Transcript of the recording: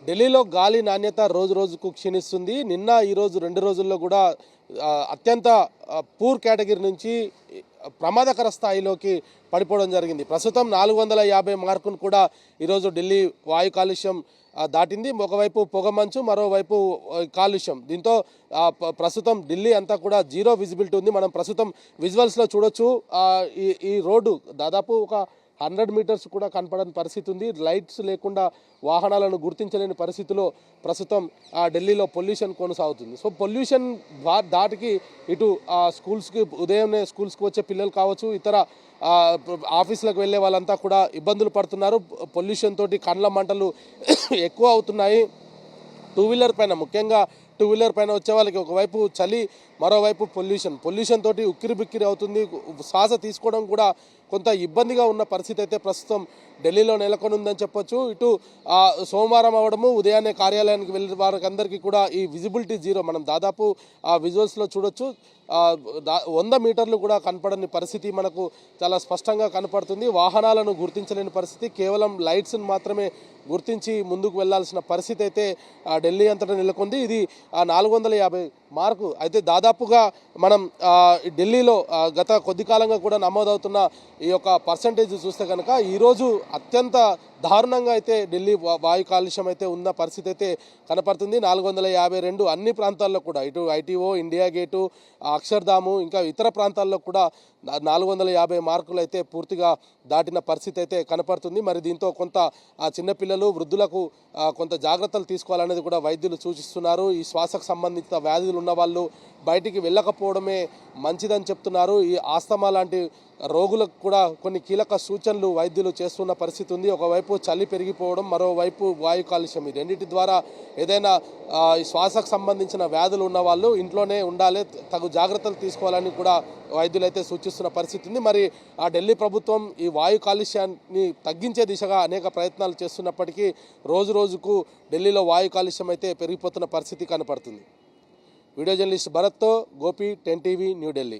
ఢిల్లీలో గాలి నాణ్యత రోజు రోజుకు క్షీణిస్తుంది. నిన్న ఈరోజు 2 రోజుల్లో కూడా అత్యంత పూర్ కేటగిరీ నుంచి ప్రమాదకర స్థాయిలోకి పడిపోవడం జరిగింది. ప్రస్తుతం 450 మార్కును కూడా ఈరోజు ఢిల్లీ వాయు కాలుష్యం దాటింది. ఒకవైపు పొగమంచు, మరోవైపు కాలుష్యం. దీంతో ప్రస్తుతం ఢిల్లీ అంతా కూడా జీరో విజిబిలిటీ ఉంది. మనం ప్రస్తుతం విజువల్స్లో చూడొచ్చు. ఈ రోడ్డు దాదాపు ఒక 100 మీటర్స్ కూడా కనపడని పరిస్థితి ఉంది. లైట్స్ లేకుండా వాహనాలను గుర్తించలేని పరిస్థితిలో ప్రస్తుతం ఢిల్లీలో పొల్యూషన్ కొనసాగుతుంది. సో పొల్యూషన్ దాటికి ఇటు స్కూల్స్కి ఉదయాన్నే స్కూల్స్కి వచ్చే పిల్లలు కావచ్చు, ఇతర ఆఫీసులకు వెళ్ళే వాళ్ళంతా కూడా ఇబ్బందులు పడుతున్నారు. పొల్యూషన్ తోటి కండ్ల మంటలు ఎక్కువ అవుతున్నాయి. టూ వీలర్ పైన, ముఖ్యంగా టూ వీలర్ పైన వచ్చే వాళ్ళకి ఒకవైపు చలి, మరోవైపు పొల్యూషన్ తోటి ఉక్కిరి బిక్కిరి అవుతుంది. శ్వాస తీసుకోవడం కూడా కొంత ఇబ్బందిగా ఉన్న పరిస్థితి అయితే ప్రస్తుతం ఢిల్లీలో నెలకొని ఉందని చెప్పొచ్చు. ఇటు సోమవారం అవ్వడము, ఉదయాన్నే కార్యాలయానికి వెళ్ళే వారికి అందరికీ కూడా ఈ విజిబిలిటీ జీరో. మనం దాదాపు విజువల్స్లో చూడొచ్చు. 100 మీటర్లు కూడా కనపడని పరిస్థితి మనకు చాలా స్పష్టంగా కనపడుతుంది. వాహనాలను గుర్తించలేని పరిస్థితి, కేవలం లైట్స్ని మాత్రమే గుర్తించి ముందుకు వెళ్లాల్సిన పరిస్థితి అయితే ఢిల్లీ అంతటా నెలకొంది. ఇది 450 మార్కు అయితే దాదాపుగా మనం ఢిల్లీలో గత కొద్ది కాలంగా కూడా నమోదవుతున్న ఈ యొక్క పర్సంటేజ్ చూస్తే కనుక ఈరోజు అత్యంత దారుణంగా అయితే ఢిల్లీ వాయు కాలుష్యం అయితే ఉన్న పరిస్థితి అయితే కనపడుతుంది. 452 అన్ని ప్రాంతాల్లో కూడా, ఇటు ఐటీఓ, ఇండియా గేటు, అక్షర్ధాము, ఇంకా ఇతర ప్రాంతాల్లో కూడా 450 మార్కులు అయితే పూర్తిగా దాటిన పరిస్థితి అయితే కనపడుతుంది. మరి దీంతో కొంత చిన్నపిల్లలు, వృద్ధులకు కొంత జాగ్రత్తలు తీసుకోవాలనేది కూడా వైద్యులు సూచిస్తున్నారు. ఈ శ్వాసకు సంబంధించిన వ్యాధులు ఉన్న వాళ్ళు బయటికి వెళ్ళకపోవడమే మంచిదని చెప్తున్నారు. ఈ ఆస్తమా లాంటి రోగులకు కూడా కొన్ని కీలక సూచనలు వైద్యులు చేస్తున్న పరిస్థితి ఉంది. ఒకవైపు చలి పెరిగిపోవడం, మరోవైపు వాయు కాలుష్యం. ఈ రెండింటి ద్వారా ఏదైనా ఈ శ్వాసకు సంబంధించిన వ్యాధులు ఉన్న వాళ్ళు ఇంట్లోనే ఉండాలి, తగు జాగ్రత్తలు తీసుకోవాలని కూడా వైద్యులు అయితే సూచిస్తున్న పరిస్థితి ఉంది. మరి ఢిల్లీ ప్రభుత్వం ఈ వాయు కాలుష్యాన్ని తగ్గించే దిశగా అనేక ప్రయత్నాలు చేస్తున్నప్పటికీ రోజు రోజుకు ఢిల్లీలో వాయు కాలుష్యం అయితే పెరిగిపోతున్న పరిస్థితి కనపడుతుంది. Video journalist భరత్తో Gopi, 10 TV, New Delhi.